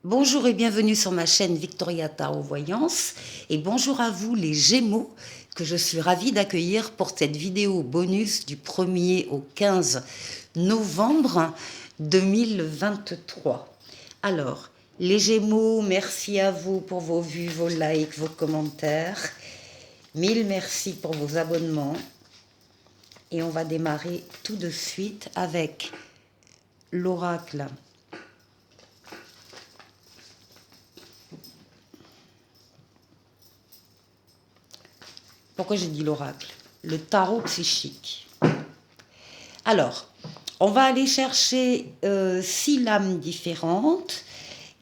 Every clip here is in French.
Bonjour et bienvenue sur ma chaîne Victoria Tarot Voyance et bonjour à vous les Gémeaux que je suis ravie d'accueillir pour cette vidéo bonus du 1er au 15 novembre 2023. Alors, les Gémeaux, merci à vous pour vos vues, vos likes, vos commentaires. Mille merci pour vos abonnements. Et on va démarrer tout de suite avec l'oracle. Pourquoi j'ai dit l'oracle? Le tarot psychique. Alors, on va aller chercher 6 lames différentes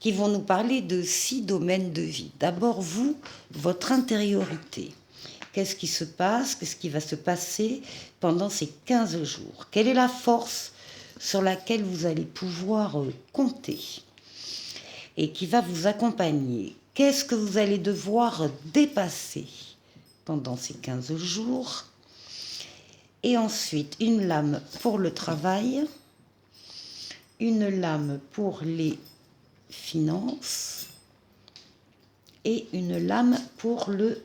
qui vont nous parler de 6 domaines de vie. D'abord, vous, votre intériorité. Qu'est-ce qui se passe? Qu'est-ce qui va se passer pendant ces 15 jours? Quelle est la force sur laquelle vous allez pouvoir compter et qui va vous accompagner? Qu'est-ce que vous allez devoir dépasser pendant ces 15 jours? Et ensuite, une lame pour le travail, une lame pour les finances et une lame pour le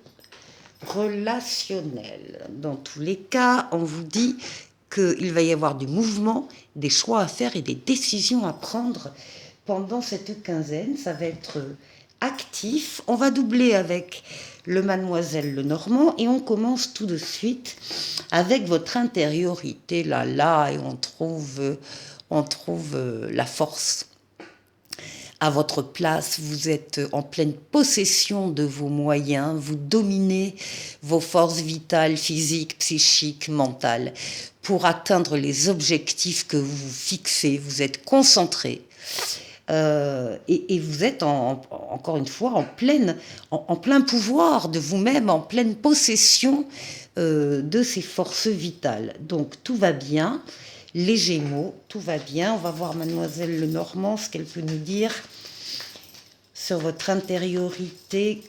relationnel. Dans tous les cas, on vous dit qu'il va y avoir du mouvement, des choix à faire et des décisions à prendre pendant cette quinzaine. Ça va être actif. On va doubler avec le Mademoiselle Lenormand et on commence tout de suite avec votre intériorité là et on trouve la force à votre place. Vous êtes en pleine possession de vos moyens, vous dominez vos forces vitales, physiques, psychiques, mentales pour atteindre les objectifs que vous fixez. Vous êtes concentré. Et vous êtes encore une fois en plein pouvoir de vous-même, en pleine possession de ces forces vitales. Donc tout va bien, les Gémeaux, tout va bien. On va voir Mademoiselle Lenormand, ce qu'elle peut nous dire sur votre intériorité.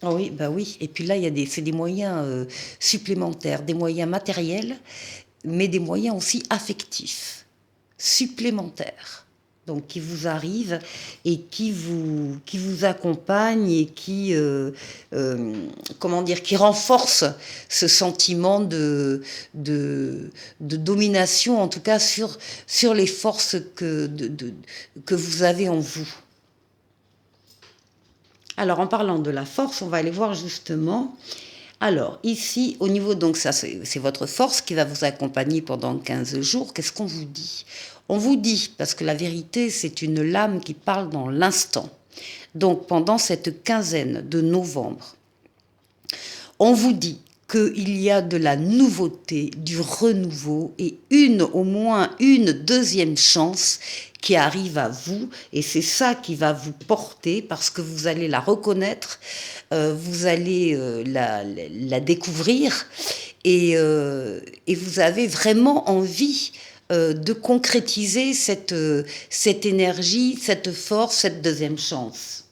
Oh oui, bah oui. Et puis là, c'est des moyens supplémentaires, des moyens matériels, mais des moyens aussi affectifs supplémentaires, donc qui vous arrivent et qui vous accompagnent et qui qui renforcent ce sentiment de domination, en tout cas sur les forces que vous avez en vous. Alors en parlant de la force, on va aller voir justement. Alors, ici, au niveau, donc ça, c'est votre force qui va vous accompagner pendant 15 jours. Qu'est-ce qu'on vous dit? On vous dit, parce que la vérité, c'est une lame qui parle dans l'instant. Donc, pendant cette quinzaine de novembre, on vous dit qu'il y a de la nouveauté, du renouveau et au moins une deuxième chance qui arrive à vous, et c'est ça qui va vous porter parce que vous allez la reconnaître, vous allez la découvrir et vous avez vraiment envie de concrétiser cette énergie, cette force, cette deuxième chance.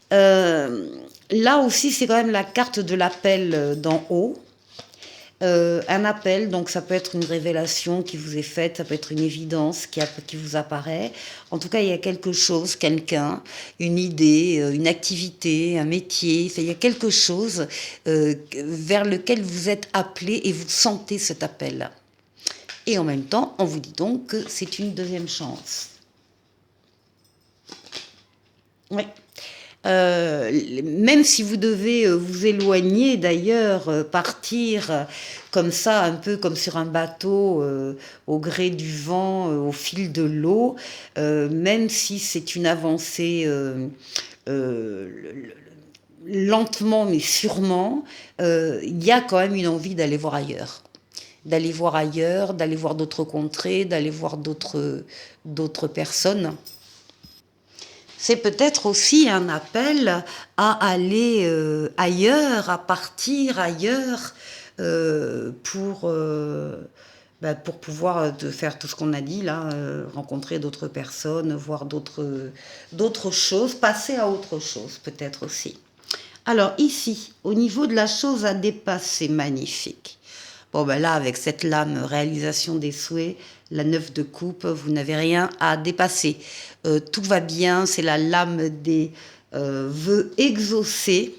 Là aussi, c'est quand même la carte de l'appel d'en haut. Un appel, donc ça peut être une révélation qui vous est faite, ça peut être une évidence qui vous apparaît. En tout cas, il y a quelque chose, quelqu'un, une idée, une activité, un métier. Il y a quelque chose vers lequel vous êtes appelé et vous sentez cet appel. Et en même temps, on vous dit donc que c'est une deuxième chance. Oui. Même si vous devez vous éloigner d'ailleurs, partir comme ça, un peu comme sur un bateau, au gré du vent, au fil de l'eau, même si c'est une avancée lentement mais sûrement, il y a quand même une envie d'aller voir ailleurs. D'aller voir d'autres contrées, d'aller voir d'autres personnes. C'est peut-être aussi un appel à aller ailleurs, à partir ailleurs pour pouvoir faire tout ce qu'on a dit là, rencontrer d'autres personnes, voir d'autres choses, passer à autre chose peut-être aussi. Alors ici, au niveau de la chose à dépasser, magnifique. Bon ben là, avec cette lame réalisation des souhaits, La 9 de coupe, vous n'avez rien à dépasser. Tout va bien, c'est la lame des vœux exaucés.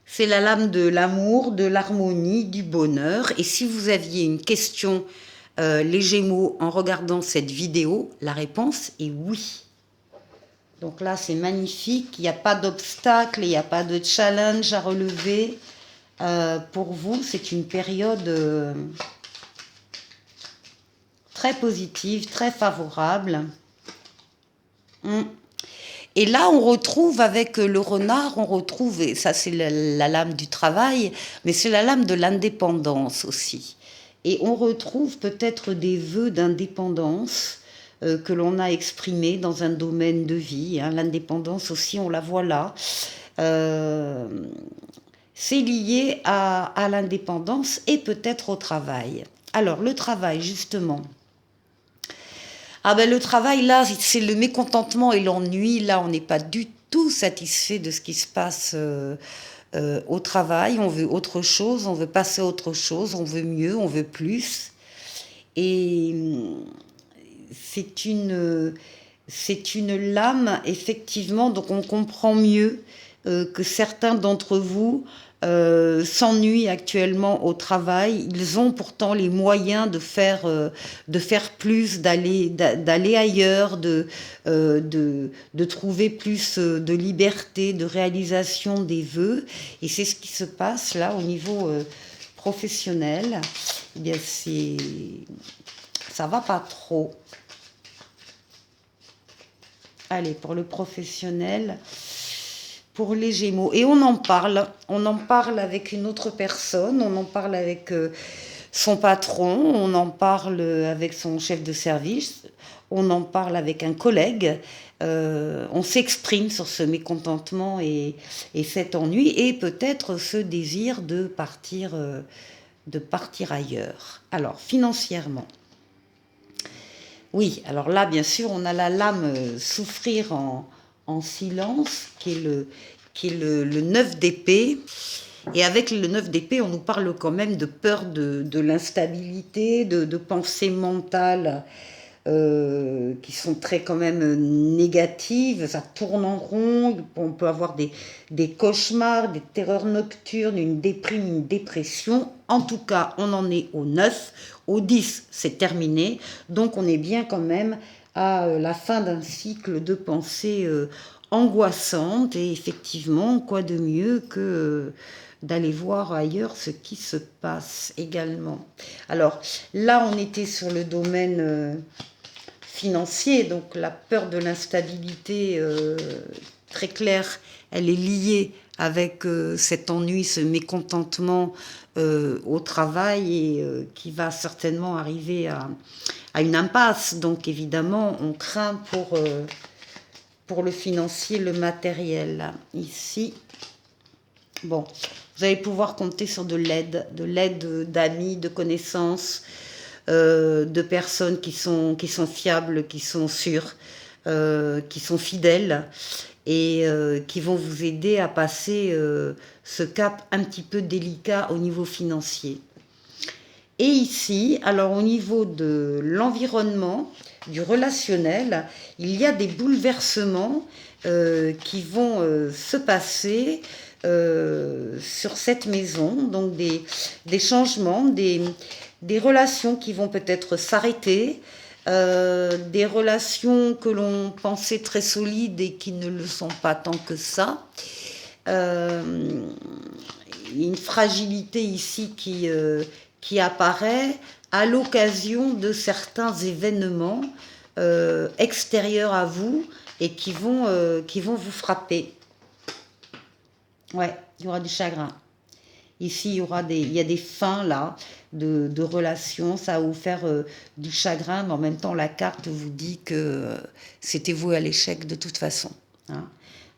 C'est la lame de l'amour, de l'harmonie, du bonheur. Et si vous aviez une question, les Gémeaux, en regardant cette vidéo, la réponse est oui. Donc là, c'est magnifique. Il n'y a pas d'obstacle, il n'y a pas de challenge à relever. Pour vous, c'est une période très positive, très favorable. Et là, on retrouve avec le renard, on retrouve, et ça c'est la lame du travail, mais c'est la lame de l'indépendance aussi. Et on retrouve peut-être des vœux d'indépendance que l'on a exprimés dans un domaine de vie. Hein. L'indépendance aussi, on la voit là. C'est lié à l'indépendance et peut-être au travail. Alors, le travail, justement. Ah ben le travail, là, c'est le mécontentement et l'ennui. Là, on n'est pas du tout satisfait de ce qui se passe au travail. On veut autre chose, on veut passer à autre chose, on veut mieux, on veut plus. Et c'est une lame, effectivement, donc on comprend mieux que certains d'entre vous s'ennuient actuellement au travail. Ils ont pourtant les moyens de faire plus, d'aller ailleurs, de trouver plus de liberté, de réalisation des vœux. Et c'est ce qui se passe là au niveau professionnel. Eh bien, ça va pas trop. Allez, pour le professionnel, pour les Gémeaux. Et on en parle avec une autre personne, on en parle avec son patron, on en parle avec son chef de service, on en parle avec un collègue, on s'exprime sur ce mécontentement et cet ennui, et peut-être ce désir de partir ailleurs. Alors, financièrement. Oui, alors là, bien sûr, on a la lame souffrir en silence, qui est le 9 d'épée. Et avec le 9 d'épée, on nous parle quand même de peur de l'instabilité, de pensées mentales qui sont très quand même négatives. Ça tourne en rond, on peut avoir des cauchemars, des terreurs nocturnes, une déprime, une dépression. En tout cas, on en est au 9. Au 10, c'est terminé. Donc, on est bien quand même à la fin d'un cycle de pensées angoissantes. Et effectivement, quoi de mieux que d'aller voir ailleurs ce qui se passe également. Alors, là, on était sur le domaine financier. Donc, la peur de l'instabilité, très claire, elle est liée avec cet ennui, ce mécontentement au travail et qui va certainement arriver à une impasse. Donc évidemment, on craint pour le financier, le matériel. Ici, bon, vous allez pouvoir compter sur de l'aide d'amis, de connaissances, de personnes qui sont fiables, qui sont sûres, qui sont fidèles, et qui vont vous aider à passer ce cap un petit peu délicat au niveau financier. Et ici, alors au niveau de l'environnement, du relationnel, il y a des bouleversements qui vont se passer sur cette maison, donc des changements, des relations qui vont peut-être s'arrêter, des relations que l'on pensait très solides et qui ne le sont pas tant que ça. Une fragilité ici qui apparaît à l'occasion de certains événements extérieurs à vous et qui vont vous frapper. Ouais, il y aura du chagrin. Ici, il y a des fins là de relations, ça va vous faire du chagrin, mais en même temps, la carte vous dit que c'était voué à l'échec de toute façon. Hein.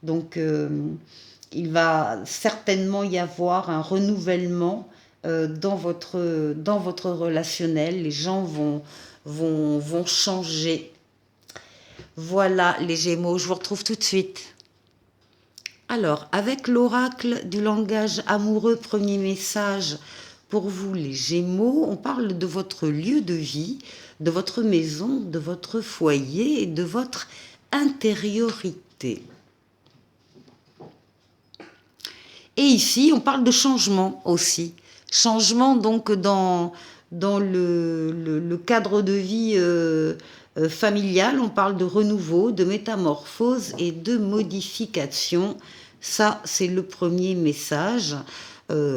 Donc, il va certainement y avoir un renouvellement dans votre relationnel. Les gens vont changer. Voilà les Gémeaux, je vous retrouve tout de suite. Alors, avec l'oracle du langage amoureux, premier message Pour vous, les Gémeaux, on parle de votre lieu de vie, de votre maison, de votre foyer et de votre intériorité. Et ici, on parle de changement aussi. Changement donc dans le cadre de vie familial, on parle de renouveau, de métamorphose et de modification. Ça, c'est le premier message.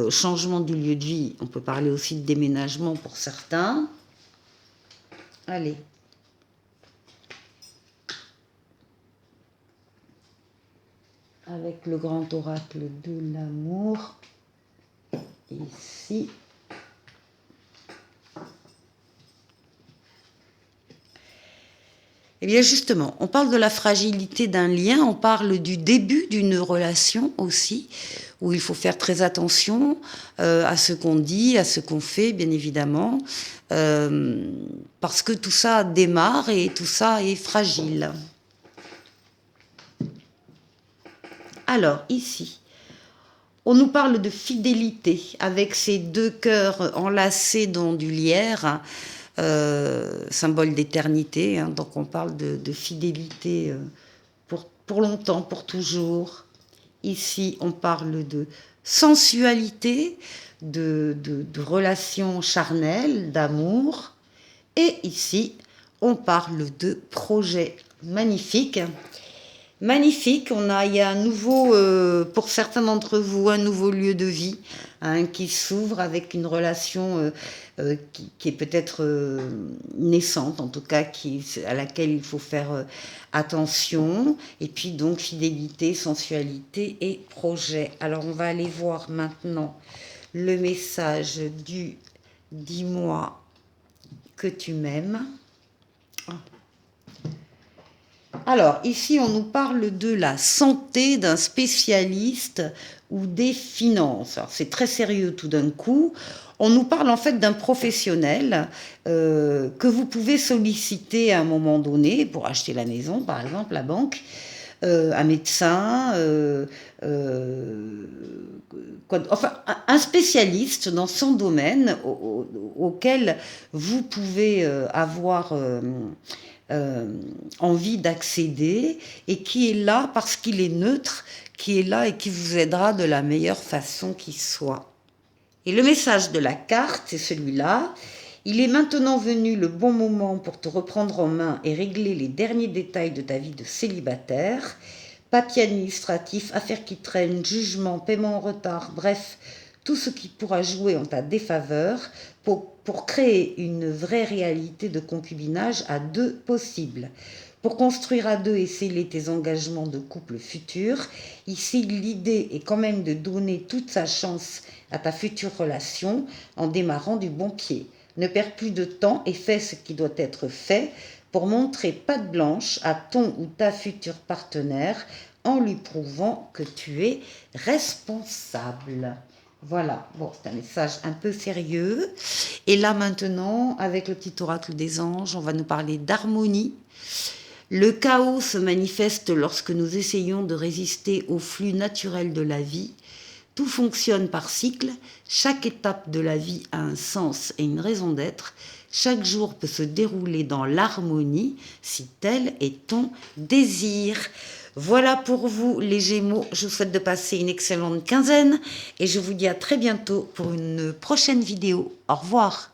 Changement du lieu de vie, on peut parler aussi de déménagement pour certains. Allez. Avec le grand oracle de l'amour, ici. Eh bien justement, on parle de la fragilité d'un lien, on parle du début d'une relation aussi, où il faut faire très attention à ce qu'on dit, à ce qu'on fait, bien évidemment, parce que tout ça démarre et tout ça est fragile. Alors, ici, on nous parle de fidélité, avec ces deux cœurs enlacés dans du lierre, symbole d'éternité, hein, donc on parle de fidélité pour longtemps, pour toujours. Ici, on parle de sensualité, de relations charnelles, d'amour. Et ici, on parle de projets magnifiques. Magnifique, il y a un nouveau, pour certains d'entre vous, un nouveau lieu de vie hein, qui s'ouvre avec une relation qui est peut-être naissante, en tout cas à laquelle il faut faire attention. Et puis donc fidélité, sensualité et projet. Alors on va aller voir maintenant le message du « Dis-moi que tu m'aimes ». Alors, ici, on nous parle de la santé d'un spécialiste ou des finances. Alors, c'est très sérieux tout d'un coup. On nous parle en fait d'un professionnel que vous pouvez solliciter à un moment donné pour acheter la maison, par exemple, la banque, un médecin, enfin, un spécialiste dans son domaine auquel vous pouvez avoir... envie d'accéder et qui est là parce qu'il est neutre, qui est là et qui vous aidera de la meilleure façon qui soit. Et le message de la carte, c'est celui-là. Il est maintenant venu le bon moment pour te reprendre en main et régler les derniers détails de ta vie de célibataire. Papier administratif, affaires qui traînent, jugement, paiement en retard, bref, tout ce qui pourra jouer en ta défaveur pour créer une vraie réalité de concubinage à deux possible. Pour construire à deux et sceller tes engagements de couple futur, ici l'idée est quand même de donner toute sa chance à ta future relation en démarrant du bon pied. Ne perds plus de temps et fais ce qui doit être fait pour montrer patte blanche à ton ou ta future partenaire en lui prouvant que tu es responsable. Voilà, bon, c'est un message un peu sérieux. Et là maintenant, avec le petit oracle des anges, on va nous parler d'harmonie. Le chaos se manifeste lorsque nous essayons de résister au flux naturel de la vie. Tout fonctionne par cycle, chaque étape de la vie a un sens et une raison d'être. Chaque jour peut se dérouler dans l'harmonie si tel est ton désir. Voilà pour vous les Gémeaux, je vous souhaite de passer une excellente quinzaine et je vous dis à très bientôt pour une prochaine vidéo. Au revoir.